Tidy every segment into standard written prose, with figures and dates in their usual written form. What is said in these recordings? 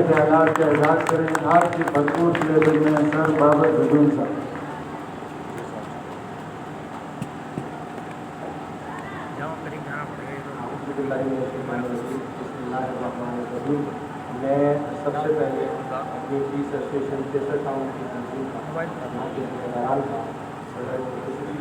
خیالات کا اعزاز کریں آپ کی بھرپور لیول میں سر بابر ہجوم صاحب. میں سب سے پہلے اپنی پیس ایسوسیشن کیسر ٹاؤن کی تنظیم کا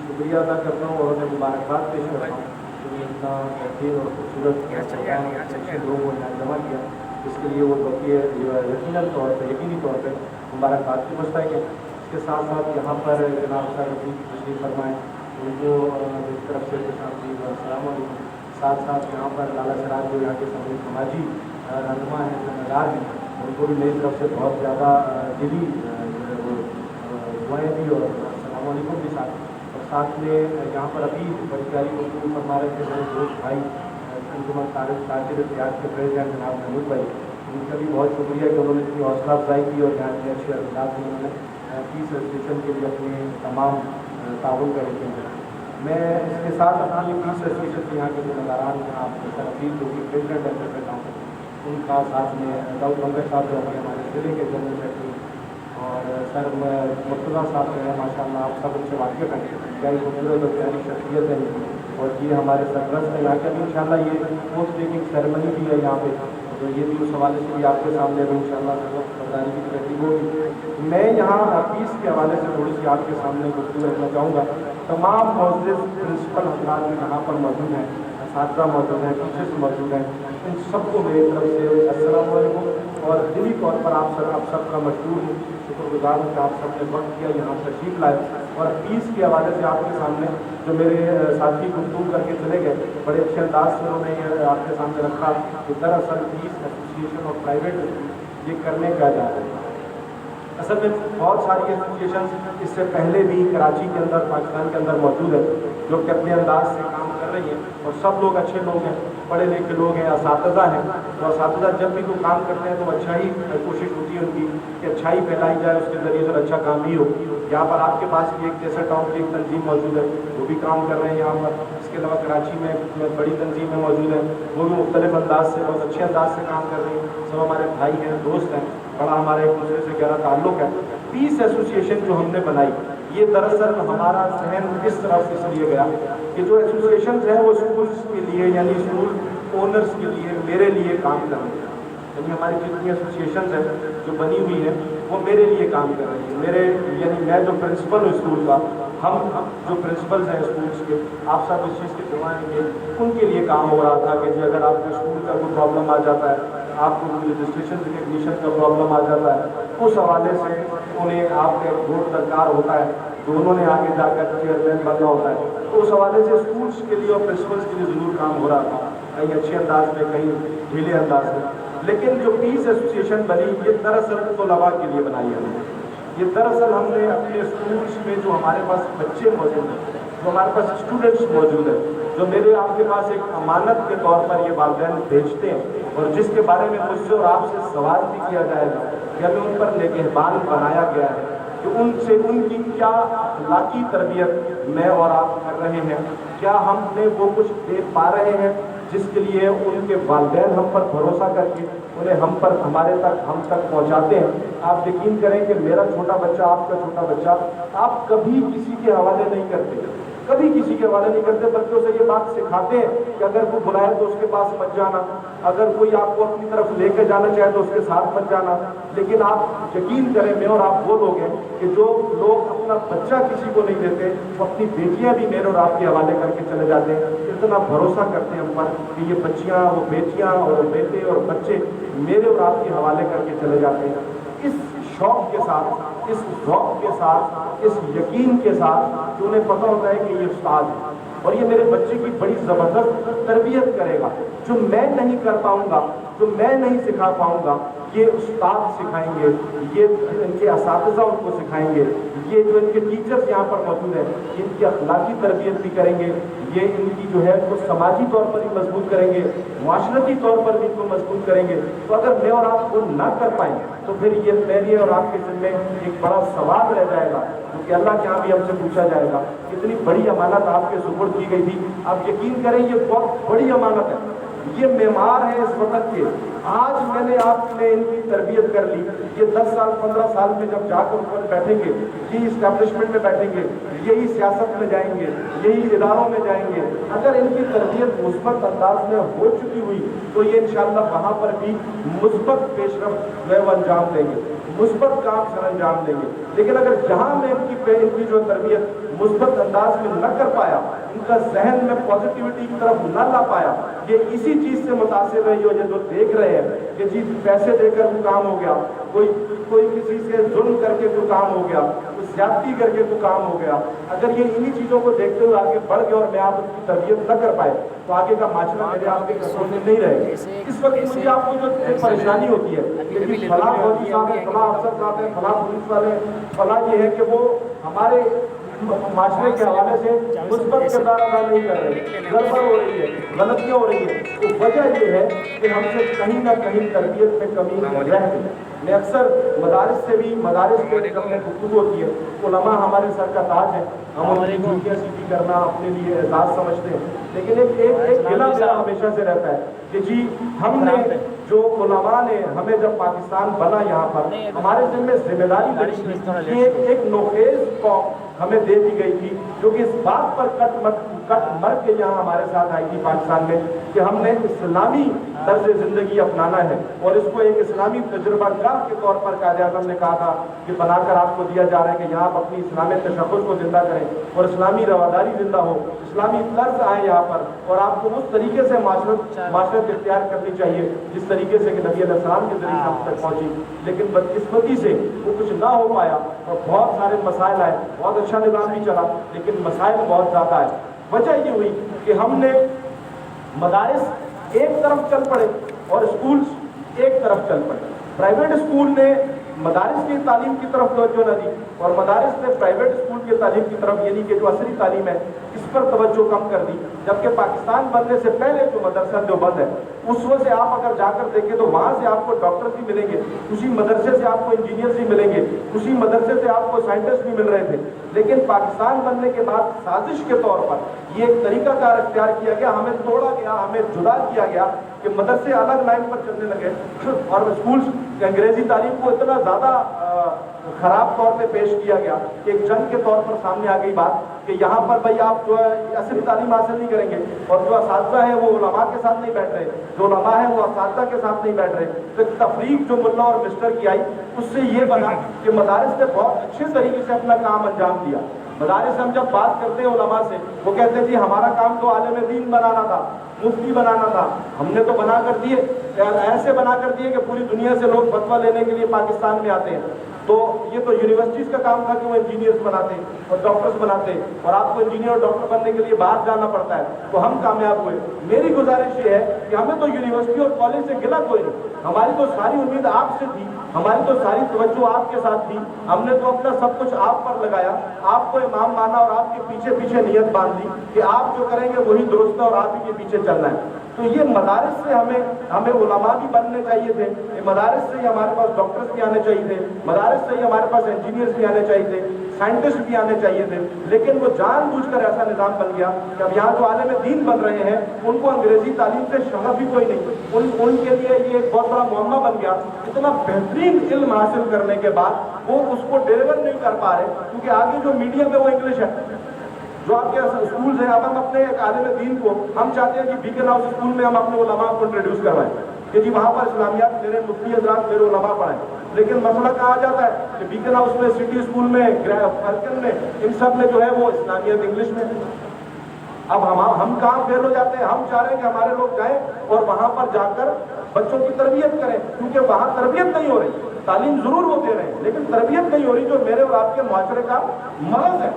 شکریہ ادا کرتا ہوں اور انہیں مبارکباد پیش کرتا ہوں کہ اتنا بہترین اور خوبصورت اچھے لوگوں کو یہاں جمع کیا. اس کے لیے وہ یقینی طور پہ مبارکباد کی مستحق ہے. اس کے ساتھ ساتھ یہاں پر جناب صاحب تشریف فرمائیں ان کو میری طرف سے السلام علیکم. ساتھ ساتھ یہاں پر لالا سراج جو یہاں کے سماجی رہنما ہیں ذمہ دار ہیں ان کو بھی میری طرف سے بہت زیادہ دلی دعائیں دی اور السلام علیکم بھی ساتھ. اور ساتھ میں یہاں پر ابھی بڑی پیاری گفتگو فرما رہے تھے میرے دوست بھائی انجمن تاجر اتحاد کے پریزیڈنٹ جناب محمود بھائی. ان کا بھی بہت شکریہ کہ انہوں نے اتنی حوصلہ افزائی کی اور یہاں کے اچھے انداز میں انہوں نے پیس ایسوسیشن کے لیے اپنے تمام تعاون کا یقین کیا. میں اس کے ساتھ اپنی پیس ایسوسیشن کے یہاں کے ذمہ داران جناب سرفیل جو کہ پریزیڈنٹ ہے کرتا ہوں ان کا ساتھ میں داؤد بنگر صاحب جو ہمارے ضلع کے جنرل سیکرٹری اور سر مرتضیٰ صاحب جو ہے ماشاء اللہ آپ سب ان سے واقف ہیں پیاری خوبصورت اور پیاری شخصیت ہے اور یہ ہمارے سرپرست ہیں یہاں کے بھی انشاءاللہ یہ پوسٹ ٹیکنگ سیریمنی بھی ہے یہاں پہ تو یہ بھی اس حوالے سے بھی آپ کے سامنے بھی انشاءاللہ برداری کی ترتیب ہوگی. میں یہاں پیس کے حوالے سے تھوڑی سی آپ کے سامنے گفتگو رکھنا چاہوں گا. تمام معزز پرنسپل حضرات بھی یہاں پر موجود ہیں اساتذہ موجود ہیں ٹیچرس موجود ہیں ان سب کو میری طرف سے السلام علیکم اور دلی طور پر آپ سب کا مشکور ہوں شکر گزار ہوں کہ آپ سب نے وقت کیا یہاں تشریف لائے اور پیس کے حوالے سے آپ کے سامنے جو میرے ساتھی گفتگو کر کے چلے گئے بڑے اچھے انداز سے انہوں نے یہ آپ کے سامنے رکھا کہ دراصل پیس ایسوسیشن اور پرائیویٹ یہ کرنے کا جا رہا ہے. اصل میں بہت ساری ایسوسیشن اس سے پہلے بھی کراچی کے اندر پاکستان کے اندر موجود ہے جو کہ اپنے انداز سے کام کر رہی ہیں اور سب لوگ اچھے لوگ ہیں پڑھے لکھے لوگ ہیں اساتذہ ہیں. تو اساتذہ جب بھی کوئی کام کرتے ہیں تو اچھا ہی کوشش ہوتی ہے ان کی کہ اچھائی پھیلائی جائے اس کے ذریعے سے اچھا کام ہی ہو. یہاں پر آپ کے پاس بھی ایک کیسر ٹاؤن کی ایک تنظیم موجود ہے وہ بھی کام کر رہے ہیں یہاں پر. اس کے علاوہ کراچی میں بڑی تنظیمیں موجود ہیں وہ بھی مختلف انداز سے بہت اچھے انداز سے کام کر رہی ہیں. سب ہمارے بھائی ہیں دوست ہیں بڑا ہمارے ایک دوسرے سے گہرا تعلق ہے. پیس ایسوسیشن جو ہم نے بنائی یہ دراصل ہمارا ذہن اس طرف اس لیے گیا کہ جو ایسوسیشنز ہیں وہ اسکولس کے لیے یعنی اسکول اونرس کے لیے میرے لیے کام کر رہے ہیں. یعنی ہماری جتنی ایسوسیشنز ہیں جو بنی ہوئی ہیں وہ میرے لیے کام کر رہی ہیں. میرے یعنی میں جو پرنسپل ہوں اسکول کا ہم جو پرنسپلز ہیں اسکولس کے آپ سب اس چیز کی دعائیں گے ان کے لیے کام ہو رہا تھا کہ جی اگر آپ کے اسکول کا کوئی پرابلم آ جاتا ہے آپ کو رجسٹریشن ریکگنیشن کا پرابلم آ جاتا ہے اس حوالے سے انہیں آپ کا ایک ووٹ درکار ہوتا ہے جو انہوں نے آگے جا کر چیئرمین بننا ہوتا ہے. تو اس حوالے سے اسکولس کے لیے اور پرنسپلس کے لیے ضرور کام ہو رہا تھا کہیں اچھے انداز میں کہیں ڈھیلے انداز میں. لیکن جو پیس ایسوسیشن بنی یہ دراصل طلباء کے لیے بنائی ہے. یہ دراصل ہم نے اپنے اسکولس میں جو ہمارے پاس بچے موجود ہیں جو ہمارے پاس اسٹوڈنٹس موجود ہیں جو میرے آپ کے پاس ایک امانت کے طور پر یہ والدین بھیجتے ہیں اور جس کے بارے میں مجھ سے اور آپ سے سوال بھی کیا جائے گا کہ ہمیں ان پر نگہبان بنایا گیا ہے کہ ان سے ان کی کیا اخلاقی تربیت میں اور آپ کر رہے ہیں کیا ہم نے وہ کچھ دے پا رہے ہیں جس کے لیے ان کے والدین ہم پر بھروسہ کر کے انہیں ہم تک پہنچاتے ہیں. آپ یقین کریں کہ میرا چھوٹا بچہ آپ کا چھوٹا بچہ آپ کبھی کسی کے حوالے نہیں کرتے بچوں سے یہ بات سکھاتے ہیں کہ اگر کوئی بلائے تو اس کے پاس مت جانا اگر کوئی آپ کو اپنی طرف لے کے جانا چاہے تو اس کے ساتھ مت جانا. لیکن آپ یقین کریں میں اور آپ وہ لوگ ہیں کہ جو لوگ اپنا بچہ کسی کو نہیں دیتے وہ اپنی بیٹیاں بھی میرے اور آپ کے حوالے کر کے چلے جاتے ہیں. اتنا بھروسہ کرتے ہیں ہم پر کہ یہ بچیاں وہ بیٹیاں اور بیٹے اور بچے میرے اور آپ کے حوالے کر کے چلے جاتے ہیں. اس شوق کے ساتھ اس ذوق کے ساتھ اس یقین کے ساتھ کہ انہیں پتہ ہوتا ہے کہ یہ استاد ہے اور یہ میرے بچے کی بڑی زبردست تربیت کرے گا. جو میں نہیں کر پاؤں گا جو میں نہیں سکھا پاؤں گا یہ استاد سکھائیں گے یہ ان کے اساتذہ ان کو سکھائیں گے یہ جو ان کے ٹیچرز یہاں پر موجود ہیں ان کی اخلاقی تربیت بھی کریں گے یہ ان کی جو ہے وہ سماجی طور پر بھی مضبوط کریں گے معاشرتی طور پر بھی ان کو مضبوط کریں گے. تو اگر میں اور آپ وہ نہ کر پائیں تو پھر یہ میرے اور آپ کے ذمہ ایک بڑا سوال رہ جائے گا کہ اللہ کے یہاں بھی ہم سے پوچھا جائے گا اتنی بڑی امانت آپ کے سپرد کی گئی تھی. آپ یقین کریں یہ بہت بڑی امانت ہے. یہ معمار ہے اس وطن کے آج میں نے آپ نے ان کی تربیت کر لی، یہ 10 سال 15 سال میں جب جا کر اوپر بیٹھیں گے، یہی اسٹیبلشمنٹ میں بیٹھیں گے، یہی سیاست میں جائیں گے، یہی اداروں میں جائیں گے، اگر ان کی تربیت مثبت انداز میں ہو چکی ہوئی تو یہ انشاءاللہ وہاں پر بھی مثبت پیش رفت وہ انجام دیں گے، مثبت کام سر انجام دیں گے۔ لیکن اگر جہاں میں ان کی جو تربیت مثبت انداز میں نہ کر پایا، ان کا ذہن میں پازیٹیوٹی کی طرف نہ لا پایا، یہ اسی چیز سے متاثر رہی ہو، یہ جو دیکھ رہے ہیں کہ جی پیسے دے کر کوئی کام ہو گیا، کوئی کسی سے ظلم کر کے کوئی کام ہو گیا، کوئی زیادتی کر کے کوئی کام ہو گیا، اگر یہ انہی چیزوں کو دیکھتے ہوئے آگے بڑھ گئے اور میں آپ کی تربیت نہ کر پائے تو آگے کا معاشرہ میرے آپ کے کنٹرول میں نہیں رہے گا۔ اس وقت مجھے آپ کو جو پریشانی ہوتی ہے کہ جی فلاں فوجی صاحب ہیں، فلاں افسر صاحب ہیں، فلاں پولیس والے ہیں، فلاں یہ ہے کہ وہ ہمارے معاشرے کے حوالے سے مثبت کردار ادا نہیں کر رہے، گڑبڑ ہو رہی ہے، غلطیاں ہو رہی ہیں، تو وجہ یہ ہے کہ ہم سے کہیں نہ کہیں تربیت میں کمی رہ گئی۔ میں اکثر مدارس سے بھی مدارس کے جب میں گفتگو ہوتی ہے، علماء ہمارے سر کا تاج ہے، ہم ان کی جھوٹیاں سیدھی کرنا اپنے لیے اعزاز سمجھتے ہیں، لیکن ایک گلہ میرا ہمیشہ سے رہتا ہے کہ جی ہم نے جو علماء نے ہمیں جب پاکستان بنا یہاں پر ہمارے ذمہ داری بنی تھی کہ ایک نوخیز قوم ہمیں دے دی گئی تھی جو کہ اس بات پر کٹ مر کے یہاں ہمارے ساتھ آئی تھی پاکستان میں کہ ہم نے اسلامی طرز زندگی اپنانا ہے، اور اس کو ایک اسلامی تجربہ گاہ کے طور پر قائد اعظم نے کہا تھا کہ بنا کر آپ کو دیا جا رہا ہے کہ یہاں آپ اپنی اسلامی تشخص کو زندہ کریں اور اسلامی رواداری زندہ ہو، اسلامی طرز آئے یہاں پر، اور آپ کو اس طریقے سے معاشرت اختیار کرنی چاہیے جس طریقے سے کہ نبی علیہ السلام کے ذریعے ہم تک پہنچی، لیکن بدقسمتی سے وہ کچھ نہ ہو پایا اور بہت سارے مسائل آئے، بہت اچھا نظام بھی چلا لیکن مسائل بہت زیادہ آئے۔ وجہ یہ ہوئی کہ ہم نے مدارس ایک طرف چل پڑے اور اسکولز ایک طرف چل پڑے، پرائیویٹ اسکول نے مدارس کی تعلیم کی طرف توجہ نہ دی اور مدارس نے پرائیویٹ اسکول کی تعلیم کی طرف، یعنی کہ جو عصری تعلیم ہے اس پر توجہ کم کر دی، جبکہ پاکستان بننے سے پہلے جو مدرسہ دیوبند ہے اس وجہ سے آپ اگر جا کر دیکھیں تو وہاں سے آپ کو ڈاکٹر بھی ملیں گے، اسی مدرسے سے آپ کو انجینئر بھی ملیں گے، اسی مدرسے سے آپ کو سائنٹسٹ بھی مل رہے تھے، لیکن پاکستان بننے کے بعد سازش کے طور پر یہ ایک طریقہ کار اختیار کیا گیا، ہمیں توڑا گیا، ہمیں جدا کیا گیا کہ مدرسے الگ لائن پر چلنے لگے اور اسکولز انگریزی تعلیم کو اتنا زیادہ خراب طور پہ پیش کیا گیا کہ ایک جنگ کے طور پر سامنے آ گئی بات کہ یہاں پر بھائی آپ جو ہے عصری تعلیم حاصل نہیں کریں گے، اور جو اساتذہ ہیں وہ علماء کے ساتھ نہیں بیٹھ رہے، جو علماء ہیں وہ اساتذہ کے ساتھ نہیں بیٹھ رہے، تو ایک تفریق جو ملا اور مسٹر کی آئی اس سے یہ بنا کہ مدارس نے بہت اچھے طریقے سے اپنا کام انجام دیا۔ مدارس ہم جب بات کرتے ہیں علماء سے وہ کہتے ہیں جی ہمارا کام تو عالم دین بنانا تھا، مفتی بنانا تھا، ہم نے تو بنا کر دیے، ایسے بنا کر دیے کہ پوری دنیا سے لوگ فتویٰ لینے کے لیے پاکستان میں آتے ہیں، تو یہ تو یونیورسٹیز کا کام تھا کہ وہ انجینئرز بناتے اور ڈاکٹرز بناتے، اور آپ کو انجینئر اور ڈاکٹر بننے کے لیے باہر جانا پڑتا ہے، تو ہم کامیاب ہوئے۔ میری گزارش یہ ہے کہ ہمیں تو یونیورسٹی اور کالج سے گلا کوئی نہیں، ہماری تو ساری امید آپ سے تھی، ہماری تو ساری توجہ آپ کے ساتھ تھی، ہم نے تو اپنا سب کچھ آپ پر لگایا، آپ کو امام مانا اور آپ کے پیچھے پیچھے نیت باندھ دی کہ آپ جو کریں گے وہی درست ہے اور آپ ہی کے پیچھے چلنا ہے۔ تو یہ مدارس سے ہمیں علماء بھی بننے چاہیے تھے، مدارس سے ہی ہمارے پاس ڈاکٹرز بھی آنے چاہیے تھے، مدارس سے ہی ہمارے پاس انجینئرز بھی آنے چاہیے تھے، سائنٹسٹ بھی آنے چاہیے تھے، لیکن وہ جان بوجھ کر ایسا نظام بن گیا کہ اب یہاں جو عالم دین بن رہے ہیں ان کو انگریزی تعلیم سے شغف بھی کوئی نہیں، ان کے لیے یہ ایک بہت بڑا معمہ بن گیا، اتنا بہترین علم حاصل کرنے کے بعد وہ اس کو ڈیلیور نہیں کر پا رہے کیونکہ آگے جو میڈیم ہے وہ انگلش ہے۔ جو آپ کے اسکولز ہیں، اب ہم اپنے ایک عالم دین کو ہم چاہتے ہیں کہ بیکن ہاؤس اسکول میں ہم اپنے علماء کو انٹروڈیوس کروائیں کہ جی وہاں پر اسلامیات میرے مفتی حضرات میرے علماء پڑھائیں، لیکن مسئلہ کہا جاتا ہے کہ بیکن ہاؤس میں، سٹی اسکول میں، فالکن میں، ان سب میں جو ہے وہ اسلامیات انگلش میں۔ اب ہم کہاں فیل ہو جاتے ہیں، ہم چاہ رہے ہیں کہ ہمارے لوگ جائیں اور وہاں پر جا کر بچوں کی تربیت کریں، کیونکہ وہاں تربیت نہیں ہو رہی، تعلیم ضرور وہ دے رہے ہیں لیکن تربیت نہیں ہو رہی، جو میرے اور آپ کے معاشرے کا مرض ہے،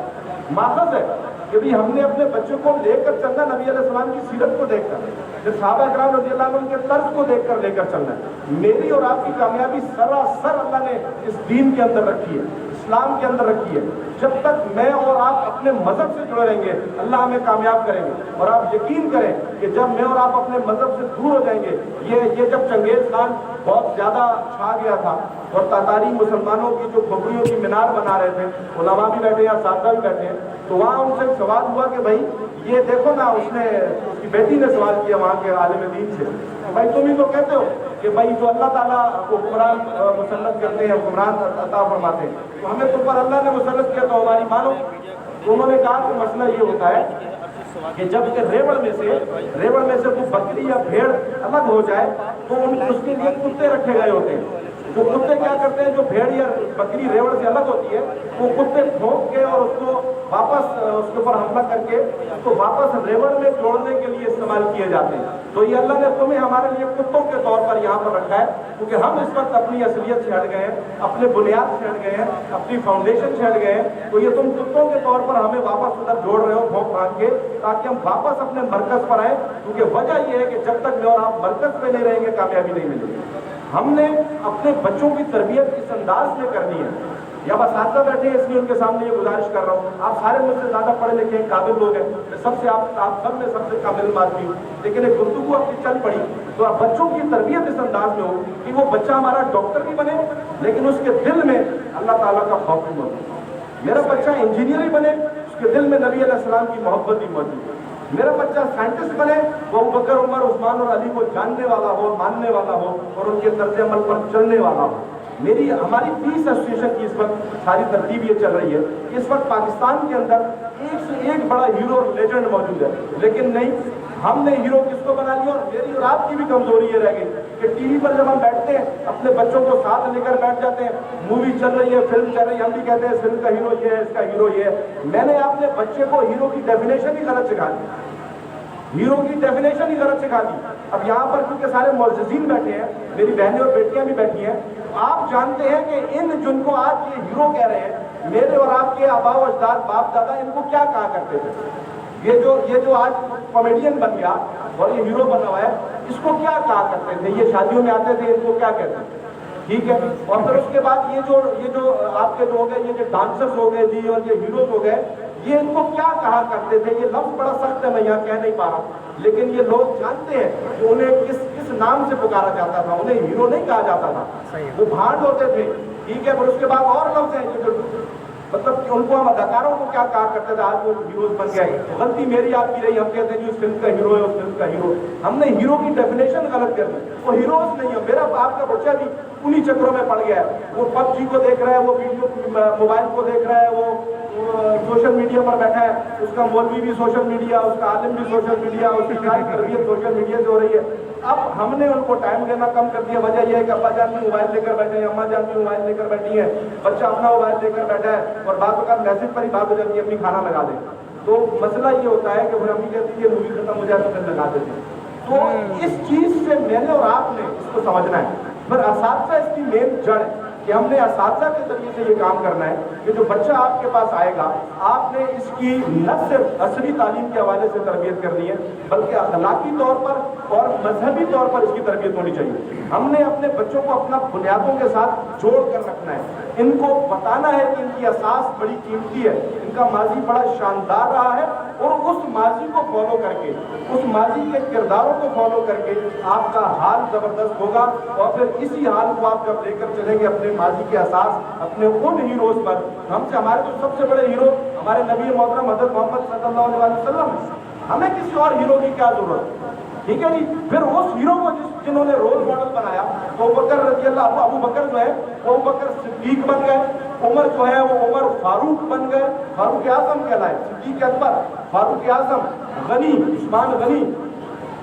ماخذ ہے کہ بھی ہم نے اپنے بچوں کو لے کر چلنا نبی علیہ السلام کی سیرت کو دیکھ کر، پھر صحابہ اکرام رضی اللہ عنہ کے طرز کو دیکھ کر لے کر چلنا ہے۔ میری اور آپ کی کامیابی سراسر اللہ نے اس دین کے اندر رکھی ہے، اسلام کے اندر رکھی ہے۔ جب تک میں اور آپ اپنے مذہب سے جڑے رہیں گے اللہ ہمیں کامیاب کریں گے، اور آپ یقین کریں کہ جب میں اور آپ اپنے مذہب سے دور ہو جائیں گے، یہ جب چنگیز خان بہت زیادہ چھا گیا تھا اور تاتاری مسلمانوں کی جو کھوپڑیوں کی مینار بنا رہے تھے، علماء بھی بیٹھے ہیں، اساتذہ بھی بیٹھے ہیں، تو وہاں ان سے سوال ہوا کہ بھائی یہ دیکھو نا، اس کی بیٹی نے سوال کیا وہاں کے عالم دین سے، بھائی تم ہی تو کہتے ہو کہ بھائی جو اللہ تعالیٰ کو حکمران مسلط کرتے ہیں، حکمران عطا فرماتے ہیں، تو ہمیں تم پر اللہ نے مسلط کیا تو ہماری مانو. تو انہوں نے کہا کہ مسئلہ یہ ہوتا ہے کہ جب کہ ریوڑ میں سے وہ بکری یا بھیڑ الگ ہو جائے تو اس کے لیے کتے رکھے گئے ہوتے ہیں. جو کتے کیا کرتے ہیں، جو بھیڑ یا بکری ریوڑ سے الگ ہوتی ہے وہ کتے بھونک کے اور اس کو واپس اس کے اوپر حملہ کر کے اس کو واپس ریوڑ میں جوڑنے کے لیے استعمال کیے جاتے ہیں. تو یہ اللہ نے تمہیں ہمارے لیے کتوں کے طور پر یہاں پر رکھا ہے، کیونکہ ہم اس وقت اپنی اصلیت سے ہٹ گئے ہیں، اپنے بنیاد سے ہٹ گئے ہیں، اپنی فاؤنڈیشن سے ہٹ گئے ہیں. تو یہ تم کتوں کے طور پر ہمیں واپس ادھر جوڑ رہے ہو بھونک بھانک کے، تاکہ ہم واپس اپنے مرکز پر آئیں. کیونکہ وجہ یہ ہے کہ جب تک میں اور آپ مرکز پہ نہیں رہیں گے کامیابی نہیں ملے گی. ہم نے اپنے بچوں کی تربیت اس انداز میں کرنی ہے. یا بس اساتذہ بیٹھے ہیں اس لیے ان کے سامنے یہ گزارش کر رہا ہوں، آپ سارے مجھ سے زیادہ پڑھے لکھے ہیں، قابل لوگ ہیں، میں سب سے آپ سب میں سب سے قابل آدمی ہوں، لیکن ایک گفتگو آپ کی چل پڑی تو آپ بچوں کی تربیت اس انداز میں ہو کہ وہ بچہ ہمارا ڈاکٹر بھی بنے لیکن اس کے دل میں اللہ تعالیٰ کا خوف بھی موجود. میرا بچہ انجینئر ہی بنے، اس کے دل میں نبی علیہ السلام کی محبت بھی موجود ہے. میرا بچہ سائنٹسٹ بنے، وہ ابوبکر، عمر، عثمان اور علی کو جاننے والا ہو، ماننے والا ہو اور ان کے طرز عمل پر چلنے والا ہو. ہماری پیس ایسوسیشن کی اس وقت ساری ترتیب یہ چل رہی ہے کہ اس وقت پاکستان کے اندر ایک سے ایک بڑا ہیرو اور لیجنڈ موجود ہے، لیکن نہیں، ہم نے ہیرو کس کو بنا لیا. اور میری اور آپ کی بھی کمزوری یہ رہ گئی کہ ٹی وی پر جب ہم بیٹھتے ہیں اپنے بچوں کو ساتھ لے کر بیٹھ جاتے ہیں، مووی چل رہی ہے، فلم چل رہی ہے، ہم بھی کہتے ہیں اس فلم کا ہیرو یہ ہے، اس کا ہیرو یہ ہے. میں نے اپنے بچے کو ہیرو کی ڈیفینیشن ہی غلط سکھا دی، ہیرو کی ڈیفینیشن ہی غلط سکھا دی. اب یہاں پر کیونکہ سارے معززین بیٹھے ہیں، میری بہنیں اور بیٹیاں بھی بیٹھی ہیں، آپ جانتے ہیں کہ جن کو آج یہ ہیرو کہہ رہے ہیں، میرے اور آپ کے آباء و اجداد، باپ دادا ان کو کیا کہا کرتے تھے؟ یہ جو آج کامیڈین بن گیا اور یہ ہیرو بنا ہوا ہے، اس کو کیا کہا کرتے تھے؟ یہ شادیوں میں آتے تھے، ان کو کیا کہتے تھے؟ ٹھیک ہے. اور پھر اس کے بعد یہ جو آپ کے جو ہو گئے، یہ جو ڈانسرز ہو گئے جی اور یہ ہیروز ہو گئے، یہ ان کو کیا کہا کرتے تھے؟ یہ لفظ بڑا سخت ہے، میں یہاں کہہ نہیں پا رہا، لیکن یہ لوگ جانتے ہیں کہ انہیں کس نام سے پکارا جاتا تھا. انہیں ہیرو نہیں کہا جاتا تھا، وہ بھانڈ ہوتے تھے. ٹھیک ہے. پھر اس کے بعد اور لفظ ہیں جو مطلب کہ ان کو ہم اداکاروں کو کیا کہا کرتے تھے، آج وہ ہیروز بن گئے. غلطی میری آپ کی رہی، ہم کہتے ہیں جی اس فلم کا ہیرو ہے، اس فلم کا ہیرو. ہم نے ہیرو کی ڈیفینیشن غلط کر دی، وہ ہیروز نہیں ہے. میرا آپ کا بچہ بھی انہی چکروں میں پڑ گیا ہے، وہ پب جی کو دیکھ رہا ہے، وہ ویڈیو موبائل کو دیکھ رہا ہے، وہ سوشل میڈیا پر بیٹھا ہے، اس کا مولوی بھی سوشل میڈیا، اس کا عالم بھی سوشل میڈیا، اس کی ساری تربیت سوشل میڈیا سے ہو رہی ہے. اب ہم نے ان کو ٹائم دینا کم کر دیا. وجہ یہ ہے کہ ابا جان بھی موبائل لے کر بیٹھے ہیں، اماں جان بھی موبائل لے کر بیٹھی ہیں، بچہ اپنا موبائل لے کر بیٹھا ہے اور بعض اوقات میسج پر ہی بات ہو جاتی ہے، اپنی کھانا لگا دیں. تو مسئلہ یہ ہوتا ہے کہ پھر امی کہتی ہے مووی ختم ہو جائے تو پھر لگا دیتے ہیں. تو اس چیز سے میں نے اور آپ نے اس کو سمجھنا ہے. پھر اساتذہ اس کی مین جڑ ہے کہ ہم نے اساتذہ کے ذریعے سے یہ کام کرنا ہے کہ جو بچہ آپ کے پاس آئے گا، آپ نے اس کی نہ صرف عصری تعلیم کے حوالے سے تربیت کرنی ہے بلکہ اخلاقی طور پر اور مذہبی طور پر اس کی تربیت ہونی چاہیے. ہم نے اپنے بچوں کو اپنا بنیادوں کے ساتھ جوڑ کر رکھنا ہے. ان کو بتانا ہے کہ ان کی اساس بڑی قیمتی ہے، ان کا ماضی بڑا شاندار رہا ہے، اور اس ماضی کو فالو کر کے، اس ماضی کے کرداروں کو فالو کر کے آپ کا حال زبردست ہوگا. اور پھر اسی حال کو آپ جب لے کر چلیں گے اپنے ماضی کے اساس، اپنے ان ہیروز پر. ہمارے تو سب سے بڑے ہیرو ہمارے نبی محترم حضرت محمد صلی اللہ علیہ وسلم ہے. ہمیں کسی اور ہیرو کی کیا ضرورت؟ ٹھیک ہے جی. پھر اس ہیرو کو جنہوں نے رول ماڈل بنایا، تو ابوبکر رضی اللہ، ابو بکر جو ہے وہ ابوبکر صدیق بن گئے، عمر جو ہے وہ عمر فاروق بن گئے، فاروق اعظم کہلائے، صدیق اکبر، فاروق اعظم، غنی، عثمان غنی،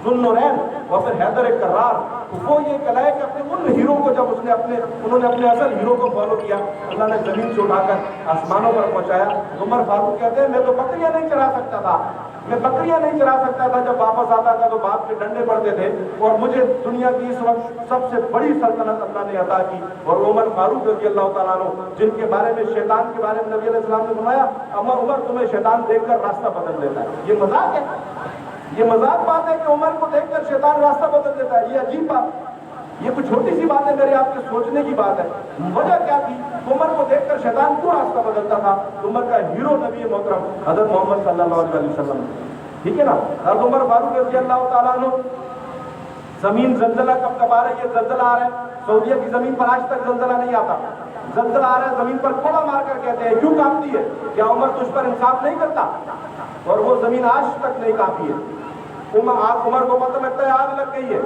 ذوالنورین، اور پھر حیدر کرار. وہ یہ کہلائے کہ اپنے ان ہیرو کو جب انہوں نے اپنے اصل ہیرو کو فالو کیا، اللہ نے زمین سے اٹھا کر آسمانوں پر پہنچایا. عمر فاروق کہتے ہیں میں تو بکریاں نہیں چرا سکتا تھا، جب واپس آتا تھا تو باپ کے ڈنڈے پڑتے تھے، اور مجھے دنیا کی اس وقت سب سے بڑی سلطنت اللہ نے عطا کی. اور عمر فاروق رضی اللہ تعالیٰ عنہ، جن کے بارے میں شیطان کے بارے میں نبی علیہ السلام نے فرمایا عمر تمہیں شیطان دیکھ کر راستہ بدل دیتا ہے. یہ مذاق ہے، یہ مذاق بات ہے کہ عمر کو دیکھ کر شیطان راستہ بدل دیتا ہے. یہ عجیب بات، یہ کوئی چھوٹی سی بات ہے، میرے آپ کے سوچنے کی بات ہے. وجہ کیا تھی؟ عمر کو دیکھ کر شیطان کیوں راستہ بدلتا تھا؟ عمر کا ہیرو نبی محترم حضرت محمد صلی اللہ علیہ وسلم. ٹھیک ہے نا. حضرت عمر فاروق رضی اللہ تعالیٰ عنہ، زمین زلزلہ کب آ رہا ہے؟ یہ زلزلہ آ رہا ہے. سعودیہ کی زمین پر آج تک زلزلہ نہیں آتا. زلزلہ آ رہا ہے، زمین پر کوڑا مار کر کہتے ہیں کیوں کانپتی ہے؟ کیا عمر تجھ پر انصاف نہیں کرتا؟ اور وہ زمین آج تک نہیں کانپی ہے. عمر کو پتہ لگتا ہے آگ لگ گئی ہے،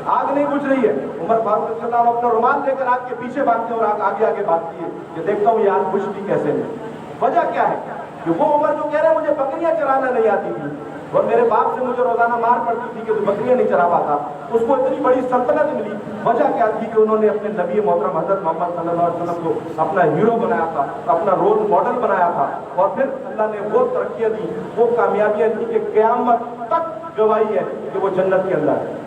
آگ نہیں بجھ رہی ہے، عمر فاروق رضی اللہ عنہ اپنا رومال لے کر آگ کے پیچھے بھاگتے ہیں اور آگے آگے بھاگتی ہے کہ دیکھتا ہوں یہ آگ بجھتی کیسے نہیں۔ وجہ کیا ہے کہ وہ عمر جو کہہ رہے ہیں مجھے بکریاں چرانا نہیں آتی تھی اور میرے باپ سے مجھے روزانہ مار پڑتی تھی کہ تو بکریاں نہیں چرا پاتا، اس کو اتنی بڑی سلطنت ملی، وجہ کیا تھی کہ انہوں نے اپنے نبی محترم حضرت محمد صلی اللہ علیہ وسلم کو اپنا ہیرو بنایا تھا، اپنا رول ماڈل بنایا تھا، اور پھر اللہ نے وہ ترقیاں دی، وہ کامیابیاں دی کہ قیامت تک گواہی ہے کہ وہ جنت کے اندر ہے۔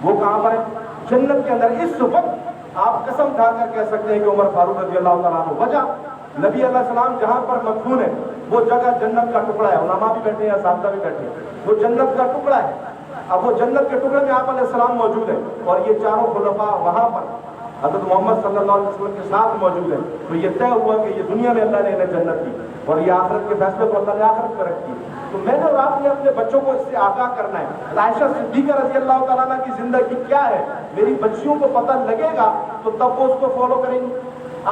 وہ کہاں پر ہے؟ جنت کے اندر۔ اس وقت آپ قسم کھا کر کہہ سکتے ہیں کہ عمر فاروق رضی اللہ تعالیٰ عنہ، وجہ نبی علیہ السلام جہاں پر مدفون ہے وہ جگہ جنت کا ٹکڑا ہے، علماء بھی بیٹھے ہیں، اساتذہ بھی بیٹھے ہیں، وہ جنت کا ٹکڑا ہے۔ اب وہ جنت کے ٹکڑے میں آپ علیہ السلام موجود ہیں اور یہ چاروں خلفاء وہاں پر حضرت محمد صلی اللہ علیہ وسلم کے ساتھ موجود ہیں، تو یہ طے ہوا کہ یہ دنیا میں اللہ نے انہیں جنت دی اور یہ آخرت کے فیصلے کو اللہ نے آخرت میں رکھ دی۔ تو میں نے اور آپ نے اپنے بچوں کو اس سے آگاہ کرنا ہے۔ عائشہ صدیقہ رضی اللہ تعالیٰ عنہ کی زندگی کیا ہے میری بچیوں کو پتہ لگے گا تو تب وہ اس کو فالو کریں گے۔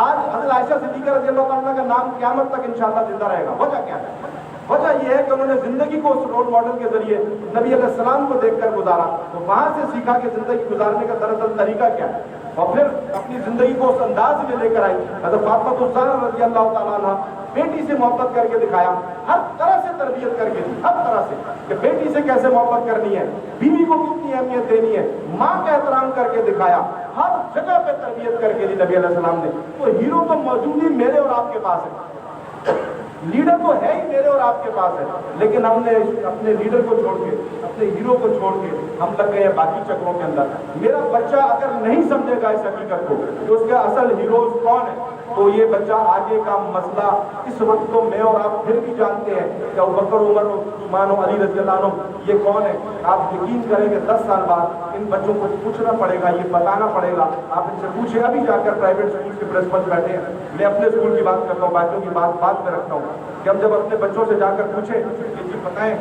آج حضرت عائشہ صدیقہ رضی اللہ تعالیٰ عنہ کا نام قیامت تک انشاءاللہ زندہ رہے گا۔ وجہ کیا ہے؟ وجہ یہ ہے کہ انہوں نے زندگی کو اس رول ماڈل کے ذریعے نبی علیہ السلام کو دیکھ کر گزارا، تو وہاں سے سیکھا کہ زندگی گزارنے کا دراصل طریقہ کیا ہے، اور پھر اپنی زندگی کو اس انداز میں لے کر آئی۔ حضرت فاطمہ الزہرا رضی اللہ تعالیٰ عنہ بیٹی سے محبت کر کے دکھایا، ہر طرح سے تربیت کر کے دی، ہر طرح سے کہ بیٹی سے کیسے محبت کرنی ہے، بیوی کو کتنی اہمیت دینی ہے، ماں کا احترام کر کے دکھایا، ہر جگہ پہ تربیت کر کے دی نبی علیہ السلام نے۔ تو ہیرو تو موجود ہی میرے اور آپ کے پاس ہے، لیڈر تو ہے ہی میرے اور آپ کے پاس ہے، لیکن ہم نے اپنے لیڈر کو چھوڑ کے، اپنے ہیرو کو چھوڑ کے ہم لگ گئے ہیں باقی چکروں کے اندر۔ میرا بچہ اگر نہیں سمجھے گا اس حقیقت کو کہ اس کے اصل ہیروز کون ہے، تو یہ بچہ آگے کا مسئلہ اس وقت تو میں اور آپ پھر بھی جانتے ہیں کہ ابوبکر، عمر، عثمان و علی رضی اللہ عنہ یہ کون ہے۔ آپ یقین کریں کہ 10 سال بعد ان بچوں کو پوچھنا پڑے گا، یہ بتانا پڑے گا۔ آپ ان سے پوچھیں، ابھی جا کر پرائیویٹ اسکول کے پرنسپل بیٹھے ہیں، میں اپنے اسکول کی بات کرتا ہوں، باقیوں کی بات بعد میں رکھتا ہوں، کہ ہم جب اپنے بچوں سے جا کر پوچھیں کہ جی بتائیں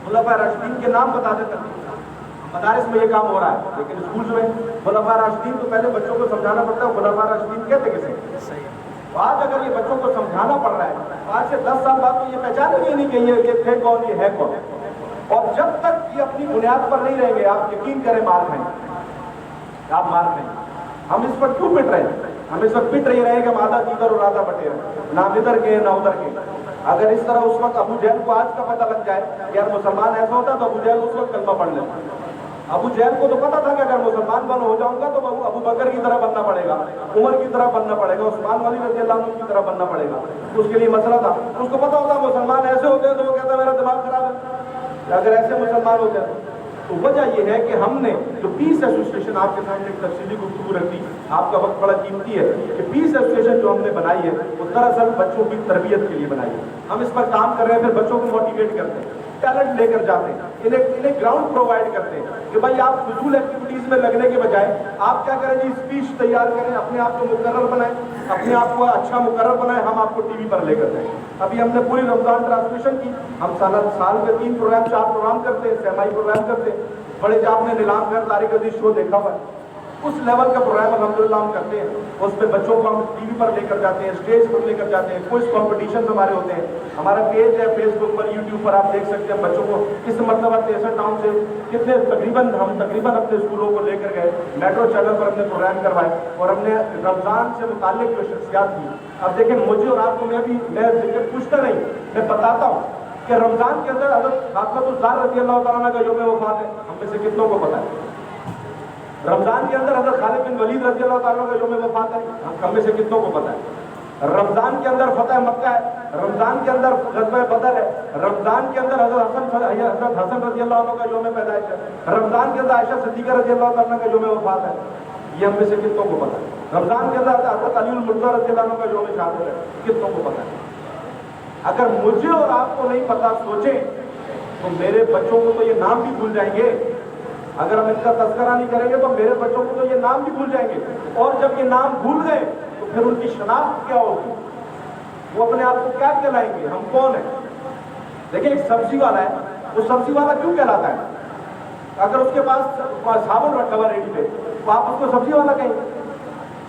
خلفائے راشدین کے نام بتا دیتے ہیں۔ مدارس میں یہ کام ہو رہا ہے، لیکن اسکولز میں خلفائے راشدین تو پہلے بچوں کو سمجھانا پڑتا ہے خلفائے راشدین کہتے کسے۔ آج اگر یہ بچوں کو سمجھانا پڑ رہا ہے، آج سے 10 سال بعد تو یہ پہچانیں گے نہیں کہ یہ تھے کون، یہ ہے کون۔ اور جب تک یہ اپنی بنیاد پر نہیں رہیں گے، آپ یقین کریں مار کھائیں گے، آپ مار کھائیں گے۔ ہم اس پر کیوں پٹ رہے ہیں؟ ہم اس وقت پٹ رہی رہے کہ ہم آدھا ادھر اور آدھا بٹے ہیں، نہ ادھر کے نہ ادھر کے۔ اگر اس طرح اس وقت ابو جہل کو آج کا پتہ لگ جائے کہ یار مسلمان ایسا ہوتا تو ابو جہل اس وقت کلمہ پڑھ لیتا۔ ابو جہل کو تو پتا تھا کہ اگر مسلمان بن ہو جاؤں گا تو ابو بکر کی طرح بننا پڑے گا، عمر کی طرح بننا پڑے گا، عثمان غنی رضی اللہ عنہ کی طرح بننا پڑے گا۔ اس کے لیے مسئلہ تھا، اس کو پتا ہوتا مسلمان ایسے ہوتے ہیں تو وہ کہتا میرا دماغ خراب ہے اگر ایسے مسلمان ہوتے ہیں۔ تو وجہ یہ ہے کہ ہم نے جو پیس ایسوسیشن آپ کے سامنے ایک تفصیلی گفتگو رکھی، آپ کا وقت بڑا قیمتی ہے، کہ پیس ایسوسیشن جو ہم نے بنائی ہے وہ دراصل بچوں کی تربیت کے لیے بنائی ہے۔ ہم اس پر کام کر رہے ہیں، پھر بچوں کو موٹیویٹ کرتے ہیں، ٹیلنٹ لے کر جاتے ہیں، انہیں گراؤنڈ پرووائڈ کرتے ہیں کہ بھائی آپ فضول ایکٹیویٹیز میں لگنے کے بجائے آپ کیا کریں جی، اسپیچ تیار کریں، اپنے آپ کو مقرر بنائیں، اپنے آپ کو اچھا مقرر بنائیں، ہم آپ کو ٹی وی پر لے کر جائیں۔ ابھی ہم نے پوری رمضان ٹرانسمیشن کی، ہم سال کے 3 پروگرام 4 پروگرام کرتے ہیں، سہمائی پروگرام کرتے ہیں، بڑے جو آپ نے نیلام گھر طارق عزیز شو دیکھا ہوا ہے، اس لیول کا پروگرام الحمدللہ ہم کرتے ہیں۔ اس پہ بچوں کو ہم ٹی وی پر لے کر جاتے ہیں، اسٹیج پر لے کر جاتے ہیں، کوئز کمپٹیشنز ہمارے ہوتے ہیں، ہمارا پیج ہے فیس بک پر، یوٹیوب پر، آپ دیکھ سکتے ہیں بچوں کو اس مرتبہ 63 ٹاؤن سے کتنے تقریباً اپنے اسکولوں کو لے کر گئے، میٹرو چینل پر ہم نے پروگرام کروائے، اور ہم نے رمضان سے متعلق جو شخصیات تھی، اب دیکھیں مجھے اور آپ کو میں ذکر پوچھتا نہیں، میں بتاتا ہوں کہ رمضان کے اندر حضرت فاطمہ الزہرا رضی اللہ تعالیٰ عنہ کا یوم وفات ہے، ہم میں سے کتنوں کو پتہ ہے؟ رمضان کے اندر حضرت خالد بن ولید رضی اللہ تعالیٰ عنہ کا یوم وفات ہے، ہم میں سے کتنوں کو پتہ ہے؟ رمضان کے اندر فتح مکہ ہے، رمضان کے اندر غزوہ بدر ہے، رمضان کے اندر حضرت حسن رضی اللہ عنہ کا یوم پیدائش ہے، رمضان کے اندر عائشہ صدیقہ رضی اللہ تعالیٰ عنہ کا یوم وفات ہے، یہ ہم میں سے کتنوں کو پتہ ہے؟ رمضان کے اندر حضرت علی المرتضیٰ رضی اللہ عنہ کا یوم شہادت ہے، کتنوں کو پتہ ہے؟ اگر مجھے اور آپ کو نہیں پتہ، سوچیں تو میرے بچوں کو تو یہ نام بھی بھول جائیں گے، اگر ہم ان کا تذکرہ نہیں کریں گے تو میرے بچوں کو تو یہ نام بھی بھول جائیں گے، اور جب یہ نام بھول گئے تو پھر ان کی شناخت کیا ہوگی، وہ اپنے آپ کو کیا کہلائیں گے، ہم کون ہیں؟ دیکھیں ایک سبزی والا ہے، وہ سبزی والا کیوں کہلاتا ہے؟ اگر اس کے پاس صابن رکھا ہوا ریڈی پہ تو آپ اس کو سبزی والا کہیں گے؟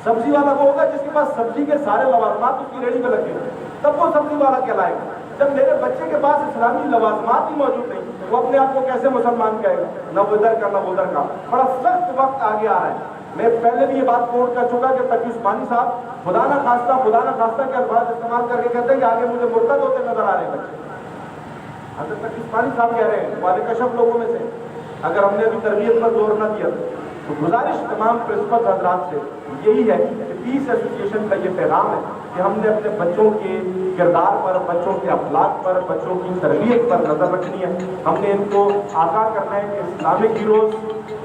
سبزی والا وہ ہوگا جس کے پاس سبزی کے سارے لوازمات اس کی ریڈی پہ لگے، تب وہ سبزی والا کہلائے گا۔ جب میرے بچے کے پاس اسلامی لوازمات ہی موجود نہیں, وہ اپنے آپ کو کیسے مسلمان کہے گا؟ نہ وہ ادھر کا نہ وہ ادھر کا. بڑا سخت وقت آگے آ رہا ہے. میں پہلے بھی یہ بات کوٹ کر چکا کہ تقی عثمانی صاحب خدا نہ خواستہ کے الفاظ استعمال کر کے کہتے ہیں کہ آگے مجھے مرتد ہوتے نظر آ رہے ہیں بچے. حضرت تقی عثمانی صاحب کہہ رہے ہیں والد کشف لوگوں میں سے, اگر ہم نے ابھی تربیت پر زور نہ دیا تو گزارش تمام پرنسپل حضرات سے یہی ہے کہ پیس ایسوسیشن کا یہ پیغام ہے کہ ہم نے اپنے بچوں کے کردار پر, بچوں کے اخلاق پر, بچوں کی تربیت پر نظر رکھنی ہے. ہم نے ان کو آگاہ کرنا ہے کہ اسلامک ہیروز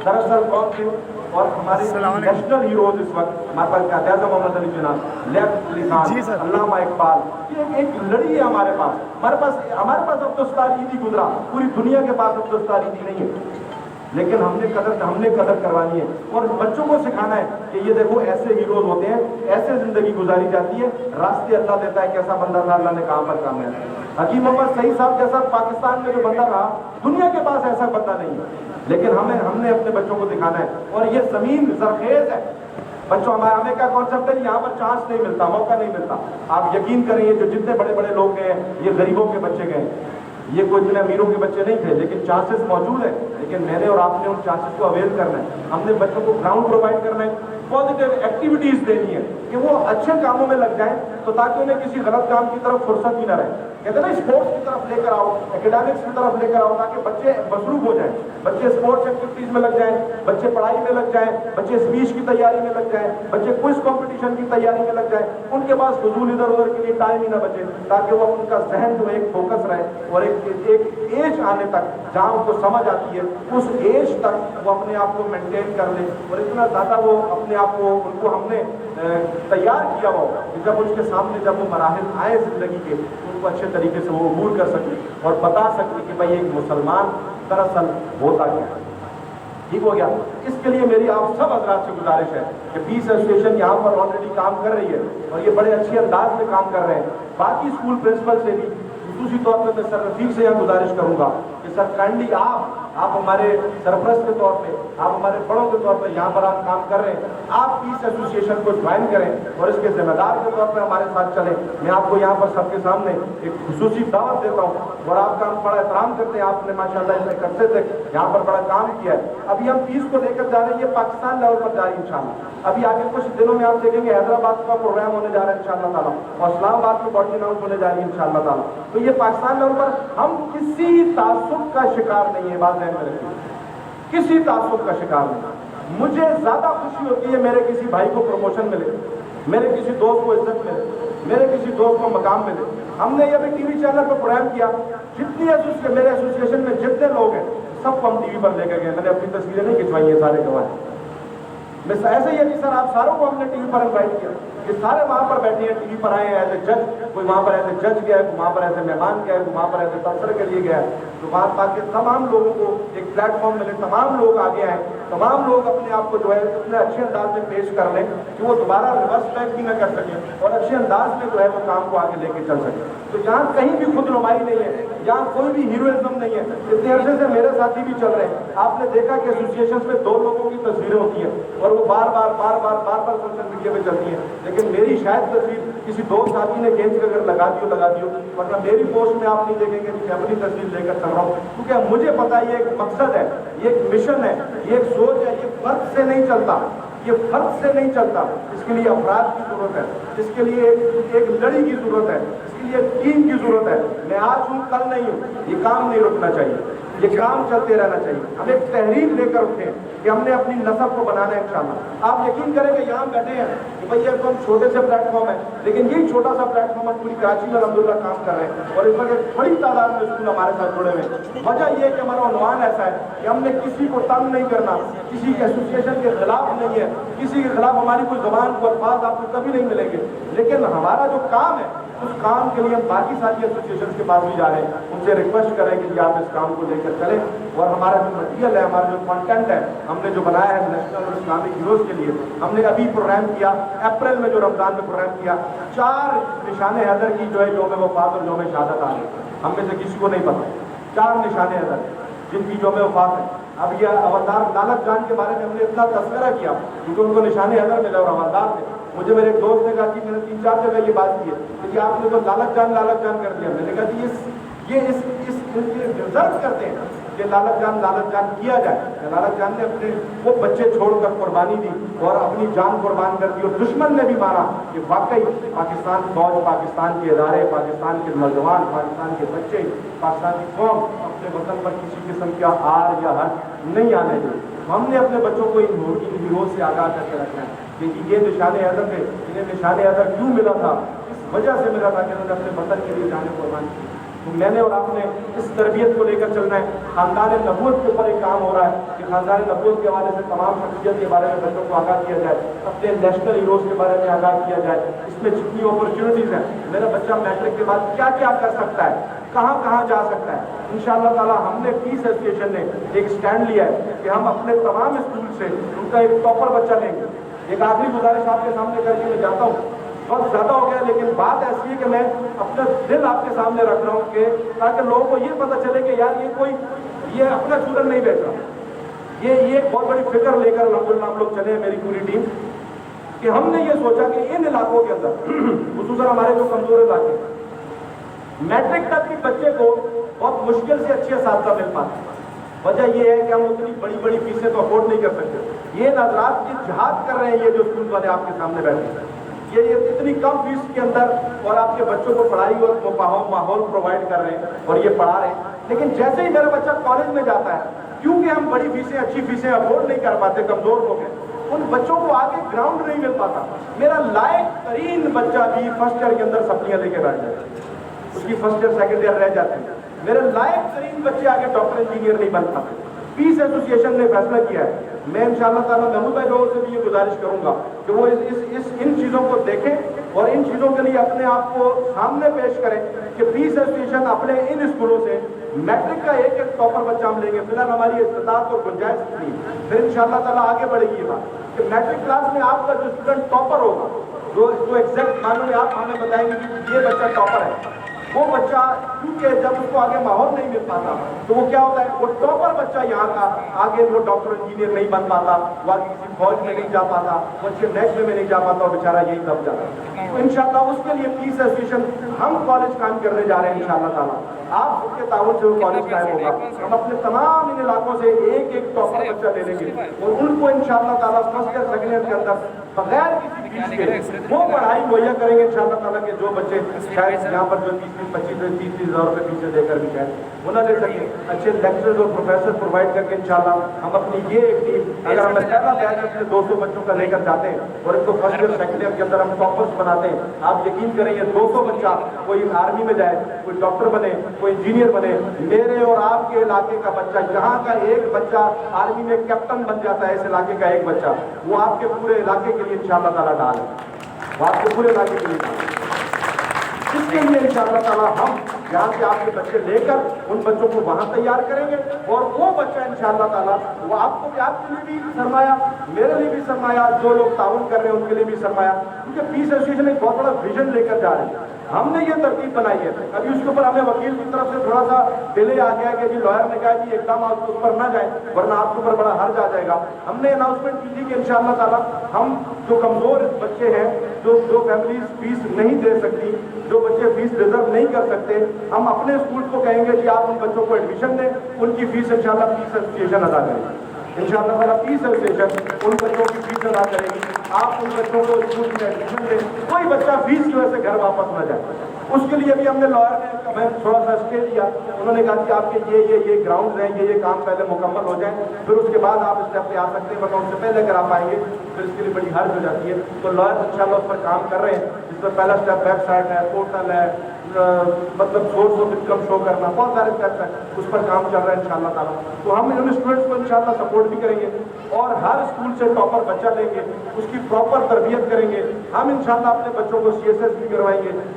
دراصل کون تھے, اور ہمارے نیشنل ہیروز اس وقت ہمارے پاس قائد اعظم محمد علی جناح, لیفٹ علی خان, علامہ اقبال, یہ ایک لڑی ہے ہمارے پاس. ہمارے پاس عبدالستار عیدی گزرا, پوری دنیا کے پاس عبدالستار عیدی نہیں ہے, لیکن ہم نے قدر کروانی ہے اور بچوں کو سکھانا ہے کہ یہ دیکھو ایسے ہیروز ہوتے ہیں, ایسے زندگی گزاری جاتی ہے, راستے اللہ دیتا ہے, کیسا بندہ تھا اللہ نے کہاں پر کامیاب. حکیم محمد سعید صاحب جیسا پاکستان میں جو بندہ رہا, دنیا کے پاس ایسا بندہ نہیں ہے. لیکن ہم نے اپنے بچوں کو دکھانا ہے, اور یہ زمین زرخیز ہے. بچوں ہمیں کیا کانسیپٹ ہے, یہاں پر چانس نہیں ملتا, موقع نہیں ملتا. آپ یقین کریں, یہ جو جتنے بڑے بڑے لوگ گئے ہیں یہ غریبوں کے بچے گئے ہیں, یہ کوئی اتنے امیروں کے بچے نہیں تھے, لیکن چانسز موجود ہیں. لیکن میں نے اور آپ نے ان چانسز کو اویل کرنا ہے. ہم نے بچوں کو گراؤنڈ پرووائڈ کرنا ہے, پازیٹیو ایکٹیویٹیز دینی ہے کہ وہ اچھے کاموں میں لگ جائیں, تو تاکہ انہیں کسی غلط کام کی طرف فرصت بھی نہ رہے. کہتے ہیں نا اسپورٹس کی طرف لے کر آؤ, اکیڈمکس کی طرف لے کر آؤ, تاکہ بچے مصروف ہو جائیں, بچے اسپورٹس ایکٹیویٹیز میں لگ جائیں, بچے پڑھائی میں لگ جائیں, بچے اسپیچ کی تیاری میں لگ جائیں, بچے کوئز کمپٹیشن کی تیاری میں لگ جائیں. ان کے پاس فضول ادھر ادھر کے لیے ٹائم ہی نہ بچے, تاکہ وہ ان کا ذہن جو ایک فوکس رہے, اور ایک ایج آنے تک جہاں ان کو سمجھ آتی ہے, اس ایج تک وہ اپنے آپ کو مینٹین کر لیں. اور اتنا زیادہ وہ اپنے آپ کو, ان کو ہم نے تیار کیا ہو کہ جب اس کے سامنے جب وہ مراحل آئے زندگی کے, ان کو اچھے طریقے سے وہ عبور کر سکے اور بتا سکے کہ بھائی ایک مسلمان دراصل ہوتا کیا ہے. ٹھیک ہو گیا. اس کے لیے میری آپ سب حضرات سے گزارش ہے کہ پیس ایسوسیشن یہاں پر آلریڈی کام کر رہی ہے, اور یہ بڑے اچھے انداز میں کام کر رہے ہیں. باقی اسکول پرنسپل سے بھی خصوصی طور پہ میں سر رفیق سے یہاں گزارش کروں گا کہ سر کائنڈلی آپ ہمارے سرپرست کے طور پہ, آپ ہمارے بڑوں کے طور پہ یہاں پر آپ کام کر رہے ہیں, آپ پیس ایسوسیشن کو جوائن کریں اور اس کے ذمہ دار کے طور پہ ہمارے ساتھ چلیں. میں آپ کو یہاں پر سب کے سامنے ایک خصوصی دعوت دیتا ہوں, اور آپ کا ہم بڑا احترام کرتے ہیں. آپ نے ماشاءاللہ اس کرتے تھے یہاں پر بڑا کام کیا ہے. ابھی ہم پیس کو لے کر جا رہے ہیں, یہ پاکستان لیول پر جا رہی ہے انشاءاللہ. ابھی آگے کچھ دنوں میں آپ دیکھیں گے حیدرآباد کا پروگرام ہونے جا رہا ہے انشاءاللہ تعالیٰ, اور اسلام آباد میں باڈی اناؤنس ہونے جا رہی ہے انشاءاللہ تعالیٰ. تو یہ پاکستان لیول پر ہم کسی تعصب کا شکار نہیں ہے, بات ذہن میں رکھیے, کسی تعصب کا شکار نہیں. مجھے زیادہ خوشی ہوتی ہے میرے کسی بھائی کو پروموشن ملے, میرے کسی دوست کو عزت ملے, میرے کسی دوست کو مقام ملے. ہم نے یہ بھی ٹی وی چینل پر پروگرام کیا, جتنی میرے ایسوسیشن میں جتنے لوگ ہیں سب کو ہم ٹی وی پر لے کر گئے. میں نے اپنی تصویریں نہیں کھنچوائی ہیں, سارے گواہ ہیں. میں ایسے ہی ہے کہ سر آپ ساروں کو ہم نے ٹی وی پر انوائٹ کیا کہ سارے وہاں پر بیٹھے ہیں, ٹی وی پر آئے ہیں ایز اے جج, کوئی وہاں پر ایز اے جج گیا ہے, کوئی وہاں پر ایز اے مہمان گیا ہے, کوئی وہاں پر ایز اے تبصرے کے لیے گیا ہے. تو وہاں تاکہ تمام لوگوں کو ایک پلیٹ فارم ملے, تمام لوگ آگے آئیں, تمام لوگ اپنے آپ کو جو ہے اتنے اچھے انداز میں پیش کر لیں کہ وہ دوبارہ ریورس بیک بھی نہ کر سکیں, اور اچھے انداز میں جو ہے وہ کام کو آگے لے کے چل سکیں. تو یہاں کہیں بھی خود نمائی نہیں ہے, یہاں کوئی بھی ہیروئزم نہیں ہے. اتنے عرصے سے میرے ساتھی بھی چل رہے ہیں. آپ نے دیکھا کہ ایسوسیشن میں 2 لوگوں کی تصویریں ہوتی ہیں, اور وہ بار بار سوشل میڈیا پہ چلتی ہیں, لیکن میری شاید تصویر کسی دوست ساتھی نے کھینچ کر اگر لگا دیو, ورنہ میری پوسٹ میں آپ نہیں دیکھیں گے کہ میں اپنی تصویر لے کر چل رہا ہوں. کیونکہ مجھے پتا یہ ایک مقصد ہے, یہ ایک مشن ہے, یہ ایک سوچ ہے. یہ فرد سے نہیں چلتا, یہ فرد سے نہیں چلتا. اس کے لیے افراد کی ضرورت ہے, اس کے لیے ایک لڑی کی ضرورت ہے, اس کے لیے ٹیم کی ضرورت ہے. میں آج ہوں کل نہیں ہوں, یہ کام نہیں رکنا چاہیے, یہ کام چلتے رہنا چاہیے. ہم ایک تحریک لے کر اٹھیں کہ ہم نے اپنی نسب کو بنانا ہے انشاءاللہ. آپ یقین کریں کہ یہاں بیٹھے ہیں کہ بھئی یہ تو ہم چھوٹے سے پلیٹ فارم ہے, لیکن یہی چھوٹا سا پلیٹ فارم ہم پوری کراچی میں الحمدللہ کام کر رہے ہیں, اور اس وقت ایک بڑی تعداد میں اسکول ہمارے ساتھ جڑے ہوئے ہیں. وجہ یہ ہے کہ ہمارا عنوان ایسا ہے کہ ہم نے کسی کو تنگ نہیں کرنا, کسی ایسوسیشن کے خلاف نہیں ہے, کسی کے خلاف ہماری کوئی زبان کو الفاظ آپ کو کبھی نہیں ملیں گے. لیکن ہمارا جو کام ہے اس کام کے لیے ہم باقی ساری ایسوسیشن کے پاس بھی جا رہے ہیں, ان سے ریکویسٹ کریں کہ آپ اس کام کو لے کر چلیں. اور ہمارا جو مٹیریل ہے, ہمارا جو کانٹینٹ ہے, ہم نے جو بنایا ہے نیشنل اور اسلامک ہیروز کے لیے, ہم نے ابھی پروگرام کیا اپریل میں, جو رمضان میں پروگرام کیا, 4 نشان حیدر کی جو ہے یوم وفات اور یوم شہادت آ رہی ہے. ہم میں سے کسی کو نہیں پتا 4 نشان حیدر جن کی یوم وفات ہے. اب یہ حوالدار لالک جان کے بارے میں ہم نے اتنا تذکرہ کیا کیونکہ ان کو نشان حیدر ملا اور حوالدار تھے. مجھے میرے ایک دوست نے کہا کہ میں نے 3-4 جگہ یہ بات کی ہے کہ آپ نے تو لالک جان کر دیا. میں نے کہا کہ یہ ڈیزرو کرتے ہیں کہ لالک جان کیا جائے. لالک جان نے اپنے وہ بچے چھوڑ کر قربانی دی اور اپنی جان قربان کر دی, اور دشمن نے بھی مانا کہ واقعی پاکستان فوج, پاکستان کے ادارے, پاکستان کے نوجوان, پاکستان کے بچے, پاکستان کی قوم اپنے وطن پر کسی قسم کا آر یا حرج نہیں آنے دے. ہم نے اپنے بچوں کو ان ہیرو سے آگاہ کر کے رکھنا ہے کہ یہ نشان حیدر تھے. انہیں نشان حیدر کیوں ملا تھا؟ اس وجہ سے ملا تھا کہ انہوں نے اپنے وطن کے لیے جانے قربان کی. میں نے اور آپ نے اس تربیت کو لے کر چلنا ہے. خاندان نبوت کے اوپر ایک کام ہو رہا ہے کہ خاندان نبوت کے حوالے سے تمام شخصیت کے بارے میں بچوں کو آگاہ کیا جائے, اپنے نیشنل ہیروز کے بارے میں آگاہ کیا جائے. اس میں جتنی اپرچونیٹیز ہیں, میرا بچہ میٹرک کے بعد کیا کیا کر سکتا ہے, کہاں جا سکتا ہے. انشاءاللہ تعالی ہم نے پیس ایسوسیشن نے ایک سٹینڈ لیا ہے کہ ہم اپنے تمام اسکول سے ان کا ایک ٹاپر بچہ لیں گے. ایک آخری گزارش آپ کے سامنے کر کے میں جاتا ہوں, بہت زیادہ ہو گیا لیکن بات ایسی ہے کہ میں اپنا دل آپ کے سامنے رکھ رہا ہوں کہ تاکہ لوگوں کو یہ پتہ چلے کہ یار یہ اپنا چودن نہیں بیچ رہا. یہ ایک بہت بڑی فکر لے کر الحمدللہ ہم لوگ چلے ہیں, میری پوری ٹیم, کہ ہم نے یہ سوچا کہ ان علاقوں کے اندر خصوصاً ہمارے جو کمزور علاقے, میٹرک تک کے بچے کو بہت مشکل سے اچھے اساتذہ مل پاتے ہیں. وجہ یہ ہے کہ ہم اتنی بڑی فیسیں تو افورڈ نہیں کر سکتے. یہ حضرات کی جہاد کر رہے ہیں, یہ جو اسکول والے آپ کے سامنے بیٹھے ہیں, یہ اتنی کم فیس کے اندر اور آپ کے بچوں کو پڑھائی اور ماحول پرووائڈ کر رہے ہیں اور یہ پڑھا رہے ہیں. لیکن جیسے ہی میرا بچہ کالج میں جاتا ہے, کیونکہ ہم بڑی فیسیں, اچھی فیسیں افورڈ نہیں کر پاتے, کمزور لوگ ہیں, ان بچوں کو آگے گراؤنڈ نہیں مل پاتا. میرا لائق ترین بچہ بھی فرسٹ ایئر کے اندر سپلیاں لے کے بیٹھ جاتا ہے, اس کی فرسٹ ایئر سیکنڈ ایئر رہ جاتے ہیں. میرے لائق ترین بچے آگے ڈاکٹر انجینئر نہیں بن پاتے. پیس ایسوسیشن نے فیصلہ کیا ہے, میں انشاءاللہ تعالیٰ محمود بھائی لوگوں سے بھی یہ گزارش کروں گا کہ وہ ان چیزوں کو دیکھیں اور ان چیزوں کے لیے اپنے آپ کو سامنے پیش کریں کہ پیس ایسوسیشن اپنے ان اسکولوں سے میٹرک کا ایک ٹاپر بچہ ہم لیں گے. فی الحال ہماری استطاعت اور گنجائش اتنی ہے, پھر انشاءاللہ تعالیٰ آگے بڑھے گی یہ بات کہ میٹرک کلاس میں آپ کا جو اسٹوڈنٹ ٹاپر ہوگا, جو ایگزیکٹ معنوں میں آپ ہمیں بتائیں گے کہ یہ بچہ ٹاپر ہے, وہ بچہ کیونکہ جب اس کو آگے ماحول نہیں مل پاتا تو وہ کیا ہوتا ہے, وہ ٹاپر بچہ یہاں کا آگے وہ ڈاکٹر انجینئر نہیں بن پاتا, وہ آگے کسی فوج میں نہیں جا پاتا, وہ اچھے محکمے میں نہیں جا پاتا, وہ بیچارہ یہی دب جاتا. تو انشاءاللہ اس کے لیے پیس ایسوسیشن ہم کالج قائم کرنے جا رہے ہیں انشاءاللہ تعالیٰ. آپ سب کے تعاون سے وہ کالج قائم ہوگا. ہم اپنے تمام ان علاقوں سے ایک ٹاپر بچہ لے لیں گے اور ان کو انشاءاللہ تعالیٰ فرسٹ ایئر سیکنڈ ایئر کے اندر بغیر کسی فیس کے وہ پڑھائی مہیا کریں گے انشاءاللہ تعالیٰ کہ جو بچے شاید یہاں پر جو 25-30 ہزار روپے فیسیں دے کر بھی شاید وہ نہ لے سکیں, اچھے لیکچرز اور پروفیسر پرووائڈ کر کے انشاءاللہ ہم اپنی یہ ایک ٹیم, اگر ہم پہلا بیچ اپنے 200 بچوں کا لے کر جاتے ہیں اور ان کو فرسٹ ایئر سیکنڈ ایئر کے اندر ہم ٹاپرز بناتے ہیں, آپ یقین کریں یہ 200 بچہ کوئی آرمی میں جائے, کوئی ڈاکٹر بنے, کوئی انجینئر بنے, میرے اور آپ کے علاقے کا بچہ, جہاں کا ایک بچہ آرمی میں کیپٹن بن جاتا ہے اس علاقے کا ایک بچہ, وہ آپ کے پورے علاقے کے لیے انشاءاللہ تعالیٰ ڈال ہے, وہ آپ کے پورے علاقے کے لیے ڈال ہے. اس کے لیے انشاءاللہ تعالیٰ ہم یہاں سے آپ کے بچے لے کر ان بچوں کو وہاں تیار کریں گے اور وہ بچہ انشاءاللہ تعالیٰ وہ آپ کو بھی, آپ کے لیے بھی سرمایہ, میرے لیے بھی سرمایہ, جو لوگ تعاون کر رہے ہیں ان کے لیے بھی سرمایہ, کیونکہ پیس ایسوسیشن ایک بہت بڑا ویژن لے کر جا رہے ہیں. ہم نے یہ ترتیب بنائی ہے. ابھی اس کے اوپر ہمیں وکیل کی طرف سے تھوڑا سا ڈیلے آ گیا کہ جی لائر نے کہا کہ ایک دم آپ اس پر نہ جائیں ورنہ آپ کے اوپر بڑا حرج آ جائے گا. ہم نے اناؤنسمنٹ کی تھی کہ انشاءاللہ تعالیٰ ہم جو کمزور بچے ہیں, جو فیملیز فیس نہیں دے سکتی, جو بچے فیس ریزرو نہیں کر سکتے, ہم اپنے اسکول کو کہیں گے کہ آپ ان بچوں کو ایڈمیشن دیں, ان کی فیس انشاءاللہ پیس ایسوسیشن ادا کرے گی. انشاءاللہ تعالیٰ پیس ایسوسیشن ان بچوں کی فیس ادا کرے گی. آپ ان بچوں کو اسکول میں ایڈمیشن دیں, کوئی بچہ فیس کی وجہ سے گھر واپس نہ جائے. اس کے لیے بھی ہم نے لائر نے ہمیں تھوڑا سا اسٹے دیا, انہوں نے کہا کہ آپ کے یہ گراؤنڈ ہیں, یہ کام پہلے مکمل ہو جائیں, پھر اس کے بعد آپ اسٹیپ پہ آ سکتے ہیں, ورنہ ان سے پہلے اگر آپ آئیں گے پھر اس کے لیے بڑی حرج ہو جاتی ہے. تو لائر انشاءاللہ اس پر کام کر رہے ہیں, جس میں پہلا اسٹیپ ویب سائٹ ہے, پورٹل ہے, مطلب سورس آف انکم شو کرنا, بہت سارے اسٹیپس ہیں, اس پر کام چل رہا ہے انشاءاللہ تعالیٰ. تو ہم ان اسٹوڈنٹس کو انشاءاللہ سپورٹ بھی کریں گے اور ہر اسکول سے ٹاپر بچہ لیں گے, اس کی پراپر تربیت کریں گے. ہم انشاءاللہ اپنے بچوں کو CSS بھی کروائیں گے.